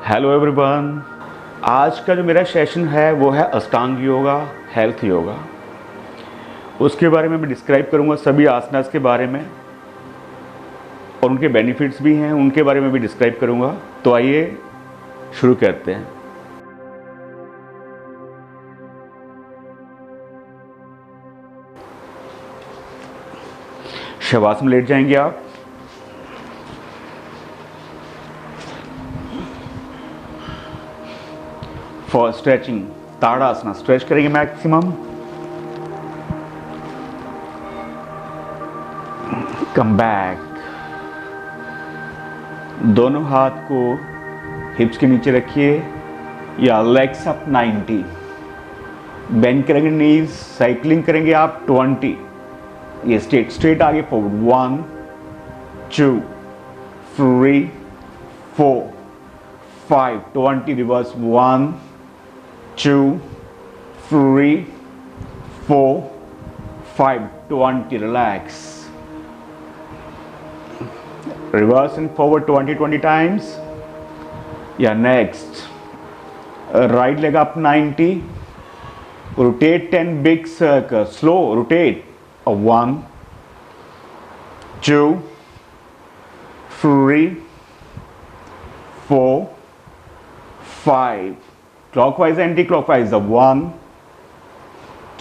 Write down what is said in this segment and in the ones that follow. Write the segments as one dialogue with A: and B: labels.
A: Hello everyone. आज का जो मेरा सेशन है वो है अष्टांग योगा, हेल्थ योगा। उसके बारे में मैं डिस्क्राइब करूँगा सभी आसनास के बारे में, और उनके बेनिफिट्स भी हैं, उनके बारे में भी डिस्क्राइब करूँगा। तो आइए शुरू करते हैं। शवासन में लेट जाएंगे आप। फॉर स्ट्रेचिंग, ताड़ासना स्ट्रेच करेंगे मैक्सिमम। कम बैक, दोनों हाथ को हिप्स के नीचे रखिए या लेग्स अप 90। बेंड करेंगे नीज, साइकिलिंग करेंगे आप 20। ये स्ट्रेट आगे forward 1 2 3 4 5 20 reverse 1 2 3 4 5 20 relax. Reverse and forward 20 times. Yeah, next. Right leg up 90. Rotate 10 big circles. Slow rotate. 1 2 3 4 5. Clockwise, anti-clockwise. 1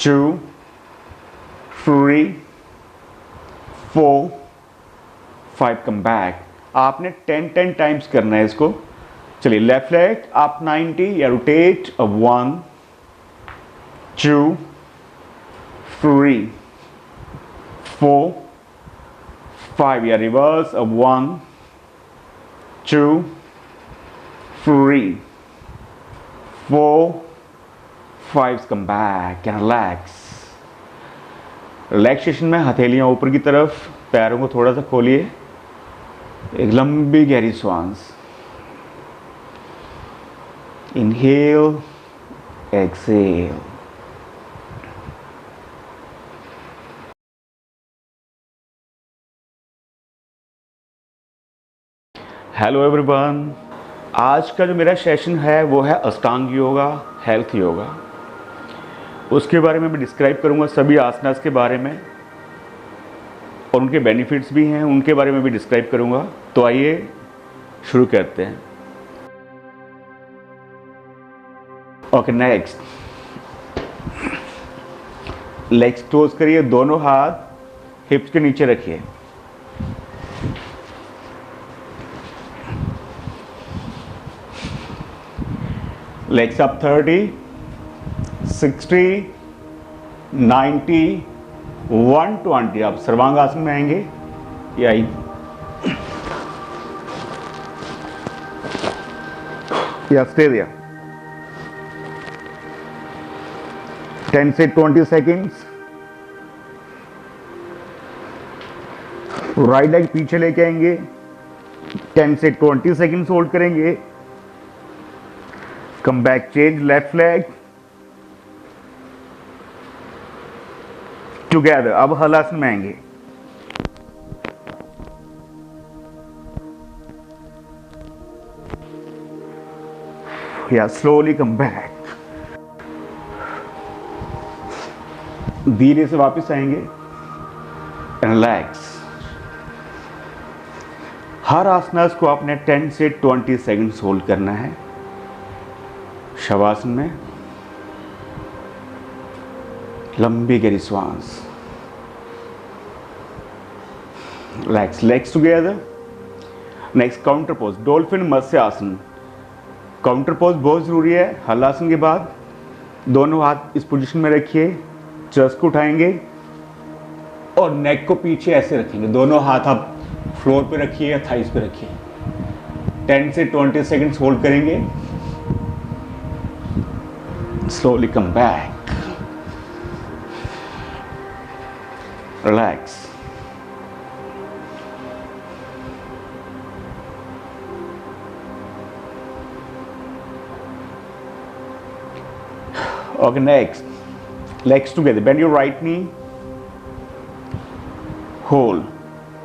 A: 2 3 4 5। Come back. आपने 10 टाइम्स करना है इसको। चलिए, लेफ्ट लेग आप 90 या रोटेट। 1 2 3 4 5 या reverse. 1 2 3 4 5। Come back and relax. Relaxation में हथेलियां ऊपर की तरफ, पैरों को थोड़ा सा खोलिए, एक लंबी गहरी श्वास। Inhale, exhale. Hello everyone. आज का जो मेरा सेशन है वो है अष्टांग योगा, हेल्थ योगा। उसके बारे में मैं डिस्क्राइब करूंगा सभी आसनास के बारे में, और उनके बेनिफिट्स भी हैं, उनके बारे में भी डिस्क्राइब करूंगा। तो आइए शुरू करते हैं। Okay, next. लेग्स क्लोज करिए, दोनों हाथ हिप्स के नीचे रखिए। Legs up 30 60 90 120। आप सर्वांगासन में आएंगे। या स्टे देयर 10 से 20 सेकेंड्स। राइट लेग पीछे लेके आएंगे, 10 से 20 सेकेंड्स होल्ड करेंगे। Come back, change left leg together. अब हलासन में आएंगे। या स्लोली कम बैक, धीरे से वापस आएंगे। रिलैक्स। हर आसनास को आपने 10 से 20 सेकंड्स होल्ड करना है। शवासन में लंबी गहरी श्वास। Relax, legs together. Next counter pose, dolphin matsya asana. Counter pose बहुत जरूरी है। हलासन के बाद दोनों हाथ इस पोजीशन में रखिए, चेस्ट को उठाएंगे और नेक को पीछे ऐसे रखेंगे। दोनों हाथ आप फ्लोर पे रखिए या थाइस पे रखिए। 10 से 20 सेकंड्स होल्ड करेंगे। Slowly come back, relax. Okay, next. Legs together. Bend your right knee. Hold.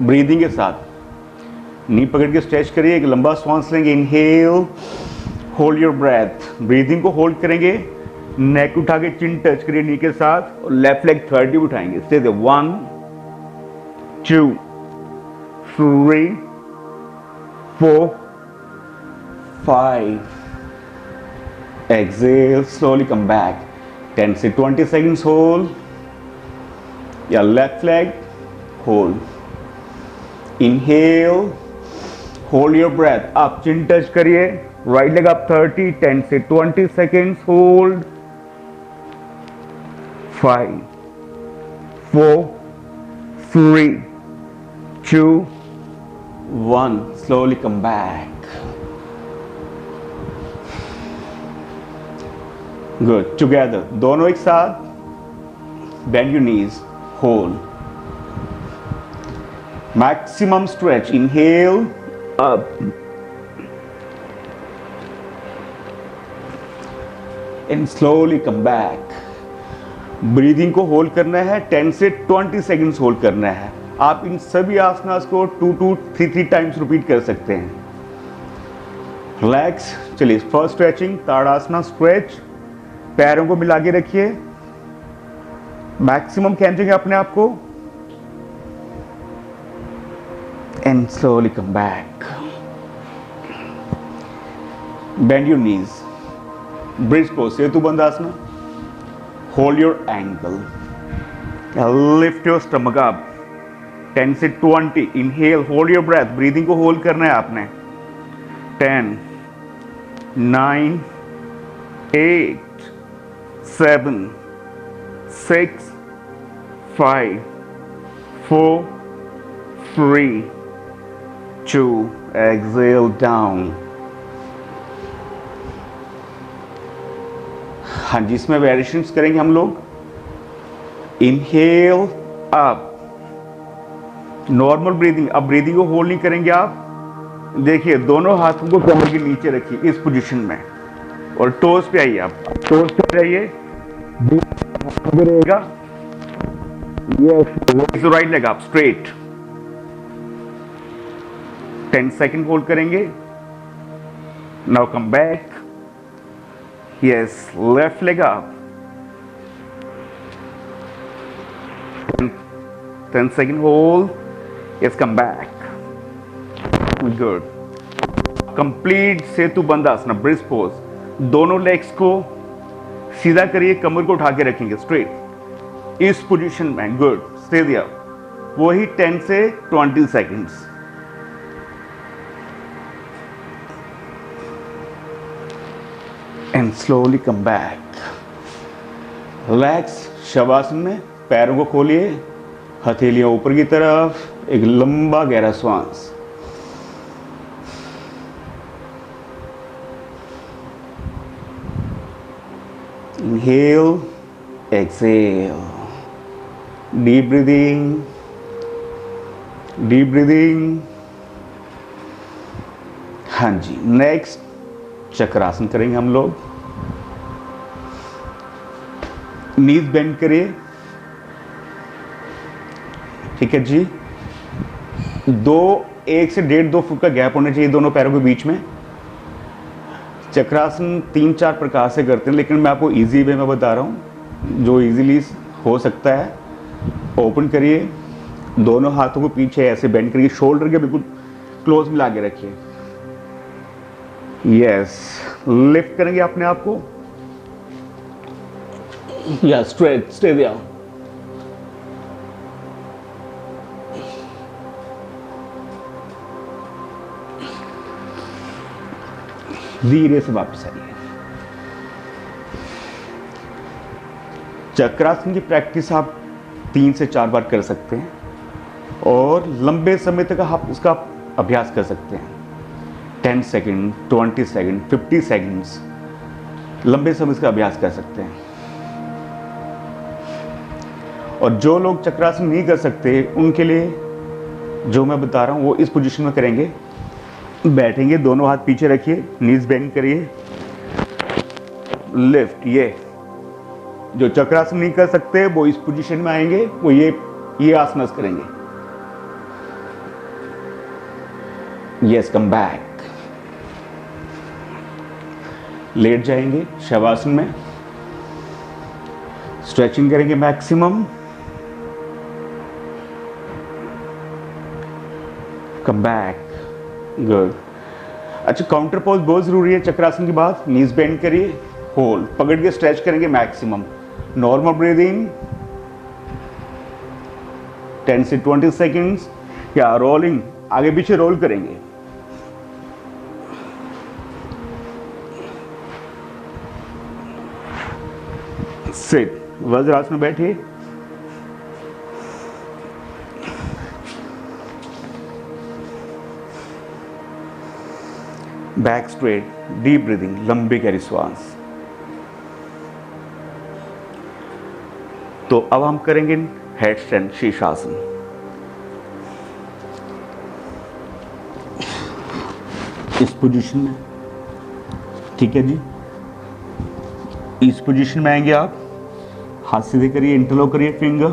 A: Breathing के साथ नी पकड़ के स्ट्रेच करिए। एक लंबा सांस लेंगे। Inhale, hold your breath, breathing को होल्ड करेंगे, नेक उठा के चिन टच करिए नी के साथ और लेफ्ट लेग 30 उठाएंगे। Stay there, 1 2 3 4 5, exhale, slowly come back, 10 से 20 seconds hold, या left leg hold, inhale, hold your breath, up chin touch करिए, right leg up 30, 10 से 20 seconds hold, 5 4 3 2 1, slowly come back. Good. Together, दोनों एक साथ, bend your knees, hold, maximum stretch, inhale, up, and slowly come back. Breathing को होल्ड करना है, 10 से 20 सेकंड्स होल्ड करना है। आप इन सभी आसनास को 2 to 3 टाइम्स रिपीट कर सकते हैं। रिलैक्स। चलिए, फर्स्ट स्ट्रेचिंग, ताड़ासना स्ट्रेच, पैरों को मिला के रखिए, मैक्सिमम खींचेंगे अपने आप को, and slowly come back, bend your knees, bridge pose, setu bandhasana, hold your ankle, lift your stomach up, 10 से 20, inhale, hold your breath, breathing को होल्ड करना है आपने, 10 9 8 7 6 5 4 3 2, exhale down। हाँ जी, इसमें वेरिएशंस करेंगे हम लोग। इनहेल अप, नॉर्मल ब्रीदिंग, अब ब्रीदिंग को होल्ड नहीं करेंगे आप। देखिए, दोनों हाथों को कमर के नीचे रखिए इस पोजीशन में, और टोस पे आइए, आप टोस पे आइए, रहेगा, yes, right leg up straight, 10 second hold करेंगे, now come back, yes, left leg up, 10 second hold, yes, come back, good. Complete Setu Bandhasana, bridge pose, दोनों लेग्स को सीधा करिए, कमर को उठा के रखेंगे स्ट्रेट इस पोजीशन में, गुड, स्टे देयर, वही 10 से 20 seconds. And slowly come back, relax. Shavasana में पैरों को खोलिए, हथेलियां ऊपर की तरफ, एक लंबा गहरा श्वास, inhale, exhale, deep breathing, deep breathing। हाँ जी, नेक्स्ट चक्रासन करेंगे हम लोग। नीज बेंड करिए, ठीक है जी। 1 से 1.5-2 फुट का गैप होना चाहिए दोनों पैरों के बीच में। चक्रासन 3-4 प्रकार से करते हैं, लेकिन मैं आपको इजी वे में बता रहा हूँ जो इजीली हो सकता है। ओपन करिए, दोनों हाथों को पीछे ऐसे बेंड करिए, शोल्डर के बिल्कुल क्लोज मिला के रखिए, यस, लिफ्ट करेंगे अपने आप को, या स्ट्रेट, स्टे देयर, धीरे से वापस आइए। चक्रासन की प्रैक्टिस आप 3 से 4 बार कर सकते हैं, और लंबे समय तक आप उसका अभ्यास कर सकते हैं। 10 सेकंड, 20 सेकंड, 50 सेकंड्स, लंबे समय का अभ्यास कर सकते हैं। और जो लोग चक्रासन नहीं कर सकते, उनके लिए जो मैं बता रहा हूं वो इस पोजीशन में करेंगे। बैठेंगे, दोनों हाथ पीछे रखिए, नीज बेंड करिए, लिफ्ट। ये जो चक्रासन नहीं कर सकते वो इस पोजीशन में आएंगे, वो ये आसनस करेंगे, यस, कम बैक, लेट जाएंगे शवासन में, स्ट्रेचिंग करेंगे मैक्सिमम, कम बैक, गुड। अच्छा, काउंटर पोज बहुत जरूरी है चक्रासन के बाद। नीज बेंड करिए, होल्ड, पकड़ के स्ट्रेच करेंगे मैक्सिमम। नॉर्मल ब्रीदिंग 10 से 20 सेकेंड्स, या रोलिंग, आगे पीछे रोल करेंगे। सिट, वज्रासन में बैठिए, बैक स्ट्रेट, डीप ब्रीदिंग, लंबी गहरी श्वास। तो अब हम करेंगे हेड स्टैंड शीर्षासन। इस पोजीशन में, ठीक है जी। इस पोजीशन में आएंगे आप, हाथ सीधे करिए, इंटरलॉक करिए फिंगर,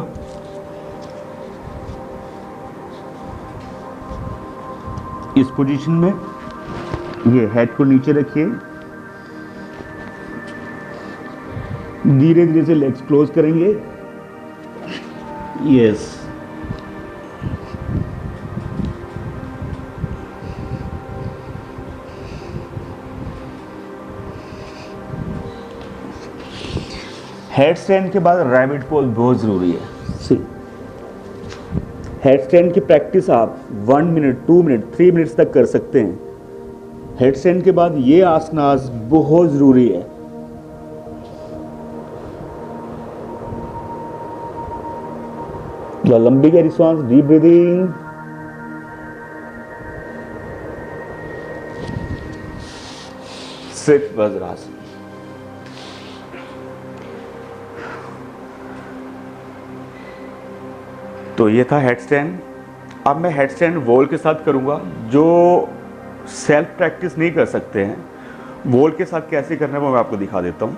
A: इस पोजीशन में ये हेड को नीचे रखिए, धीरे धीरे से लेग्स क्लोज करेंगे, यस। हेड स्टैंड के बाद रैबिट पोज बहुत जरूरी है। हेड स्टैंड की प्रैक्टिस आप 1 मिनट, 2 मिनट, 3 मिनट्स तक कर सकते हैं। हेड स्टैंड के बाद ये आसनास बहुत जरूरी है। लंबी गहरी सांस, डीप ब्रीदिंग, सिट वज्रासन। तो ये था हेड स्टैंड। अब मैं हेड स्टैंड वॉल के साथ करूंगा। जो सेल्फ प्रैक्टिस नहीं कर सकते हैं, वॉल के साथ कैसे करना है वो मैं आपको दिखा देता हूँ।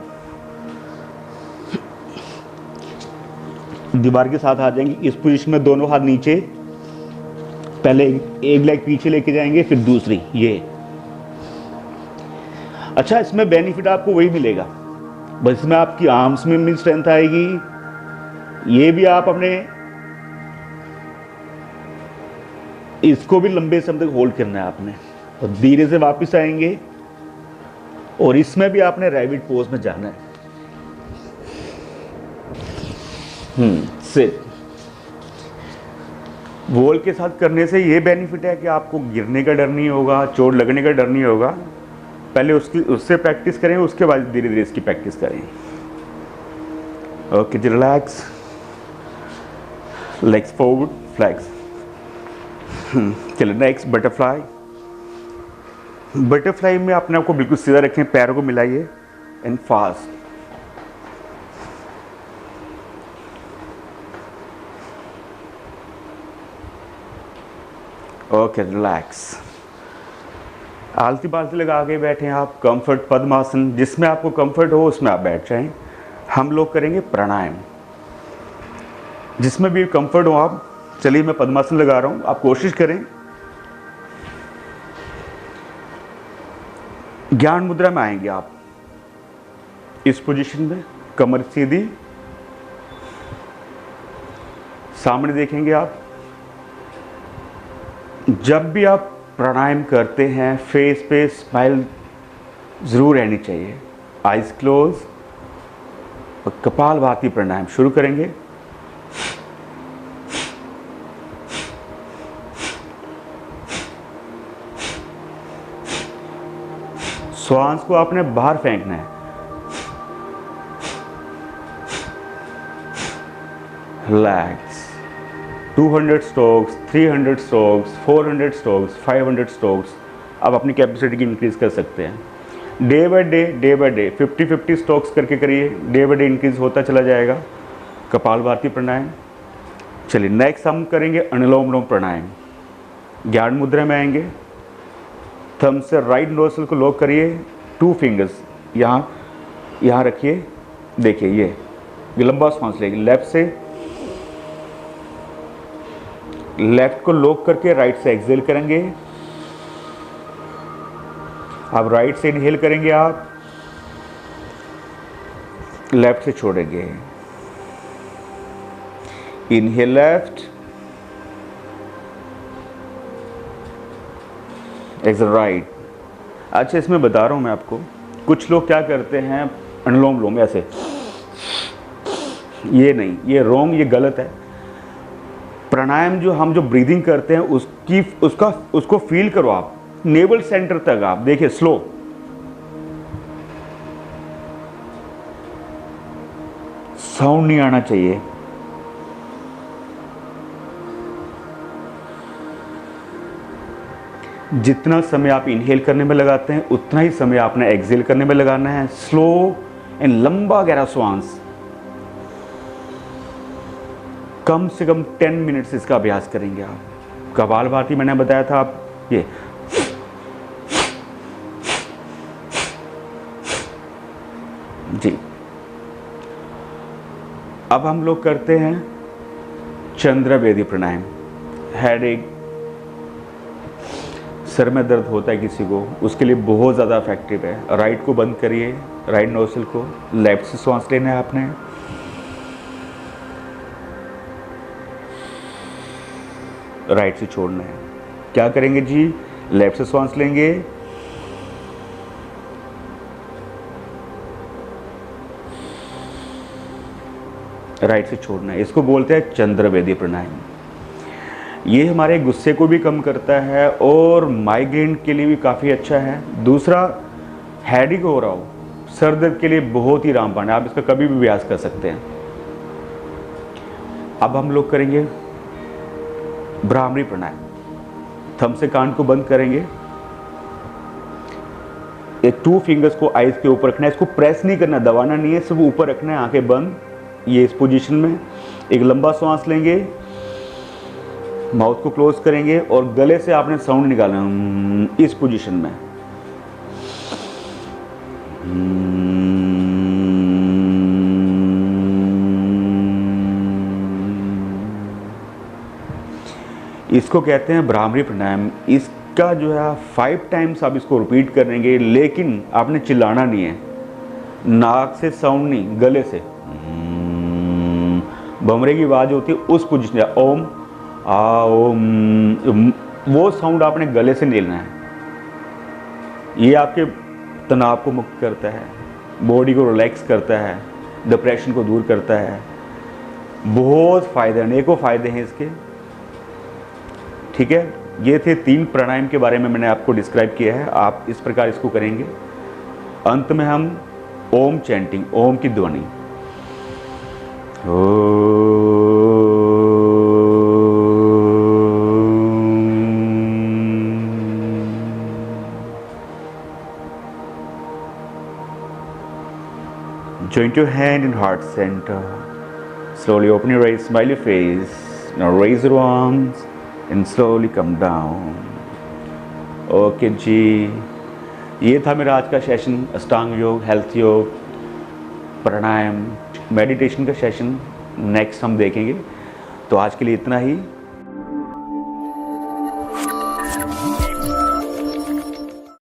A: दीवार के साथ आ जाएंगे, इस पोजीशन में दोनों हाथ नीचे, पहले एक लेग पीछे लेके जाएंगे, फिर दूसरी, ये। अच्छा, इसमें बेनिफिट आपको वही मिलेगा, बस इसमें आपकी आर्म्स में भी स्ट्रेंथ आएगी। ये भी आप अपने इसको भी लंबे समय तक होल्ड करना है आपने, और धीरे से वापस आएंगे, और इसमें भी आपने रैबिट पोज में जाना है। सिट। वॉल के साथ करने से ये बेनिफिट है कि आपको गिरने का डर नहीं होगा, चोट लगने का डर नहीं होगा। पहले उससे प्रैक्टिस करें, उसके बाद धीरे धीरे इसकी प्रैक्टिस करें। ओके जी, रिलैक्स, लेग्स फॉरवर्ड, फ्लैक्स। चलो नेक्स्ट बटरफ्लाई। बटरफ्लाई में अपने आप को बिल्कुल सीधा रखें, पैरों को मिलाइए एंड फास्ट। Okay, relax. आलती पालती लगा के बैठे आप, कंफर्ट पद्मासन, जिसमें आपको कंफर्ट हो उसमें आप बैठ जाएं। हम लोग करेंगे प्राणायाम, जिसमें भी कंफर्ट हो आप। चलिए मैं पद्मासन लगा रहा हूं, आप कोशिश करें। ज्ञान मुद्रा में आएंगे आप, इस पोजीशन में, कमर सीधी, सामने देखेंगे आप। जब भी आप प्राणायाम करते हैं, फेस पे स्माइल जरूर रहनी चाहिए, आइज क्लोज, और कपालभाति प्राणायाम शुरू करेंगे। श्वास को आपने बाहर फेंकना है। Relax. 200 strokes, 300 strokes, 400 strokes, 500 strokes. आप अपनी कैपेसिटी की इंक्रीज कर सकते हैं। डे बाय डे 50-50 स्ट्रोक्स करके करिए, डे बाय डे इंक्रीज होता चला जाएगा। कपालभाति प्राणायाम। चलिए नेक्स्ट हम करेंगे अनुलोम विलोम प्राणायाम। ज्ञान मुद्रा में आएंगे, थंब से राइट नोस्ट्रिल को लॉक करिए, 2 फिंगर्स यहाँ रखिए। देखिए ये लंबा सांस लेंगे, लेफ्ट से, लेफ्ट को लॉक करके राइट से एक्सहेल करेंगे। अब राइट से इनहेल करेंगे आप, लेफ्ट से छोड़ेंगे, इनहेल लेफ्ट, एक्सहेल राइट। अच्छा, इसमें बता रहा हूँ मैं आपको, कुछ लोग क्या करते हैं अनुलोम विलोम ऐसे, ये नहीं, ये रॉन्ग, ये गलत है। प्राणायाम जो हम जो ब्रीदिंग करते हैं उसको फील करो आप, नेवल सेंटर तक आप देखिए, स्लो, साउंड नहीं आना चाहिए। जितना समय आप इनहेल करने में लगाते हैं उतना ही समय आपने एक्सहेल करने में लगाना है। स्लो एंड लंबा गहरा श्वास, कम से कम 10 मिनट्स इसका अभ्यास करेंगे आप। कपालभाति मैंने बताया था, आप ये जी। अब हम लोग करते हैं चंद्रवेदी प्राणायाम। हेडेक, सर में दर्द होता है किसी को, उसके लिए बहुत ज़्यादा इफेक्टिव है। राइट को बंद करिए, राइट नोस्ट्रिल को, लेफ्ट से सांस लेना है आपने, राइट से छोड़ना है। क्या करेंगे जी, लेफ्ट से सांस लेंगे, राइट से छोड़ना है। इसको बोलते हैं चंद्रवेदी प्राणायाम। ये हमारे गुस्से को भी कम करता है और माइग्रेन के लिए भी काफ़ी अच्छा है। दूसरा, हेडेक हो रहा हो, सर दर्द के लिए बहुत ही रामबाण है, आप इसका कभी भी अभ्यास कर सकते हैं। अब हम लोग करेंगे भ्रामरी प्राणायाम। थंब से कान को बंद करेंगे, एक 2 फिंगर्स को आइज के ऊपर रखना है, इसको प्रेस नहीं करना, दबाना नहीं है, सिर्फ ऊपर रखना है, आंखें बंद, ये इस पोजीशन में। एक लंबा सांस लेंगे, माउथ को क्लोज करेंगे और गले से आपने साउंड निकालना इस पोजीशन में। इसको कहते हैं भ्रामरी प्राणायाम। इसका जो है 5 टाइम्स आप इसको रिपीट करेंगे, लेकिन आपने चिल्लाना नहीं है, नाक से साउंड नहीं, गले से भमरे की आवाज होती है उस पोजीशन में, ओम आ ओम, वो साउंड आपने गले से निकलना है। ये आपके तनाव को मुक्त करता है, बॉडी को रिलैक्स करता है, डिप्रेशन को दूर करता है। बहुत फायदे, अनेकों फायदे हैं इसके। ठीक है, ये थे 3 प्राणायाम के बारे में मैंने आपको डिस्क्राइब किया है। आप इस प्रकार इसको करेंगे। अंत में हम ओम चैंटिंग, ओम की ध्वनि, joint your hand in heart center. Slowly open your eyes, smile your face. Now raise your arms and slowly come down. Okay जी, ये था मेरा आज का सेशन, अष्टांग योग, हेल्थ योग, प्राणायाम, मेडिटेशन का सेशन। नेक्स्ट हम देखेंगे। तो आज के लिए इतना ही।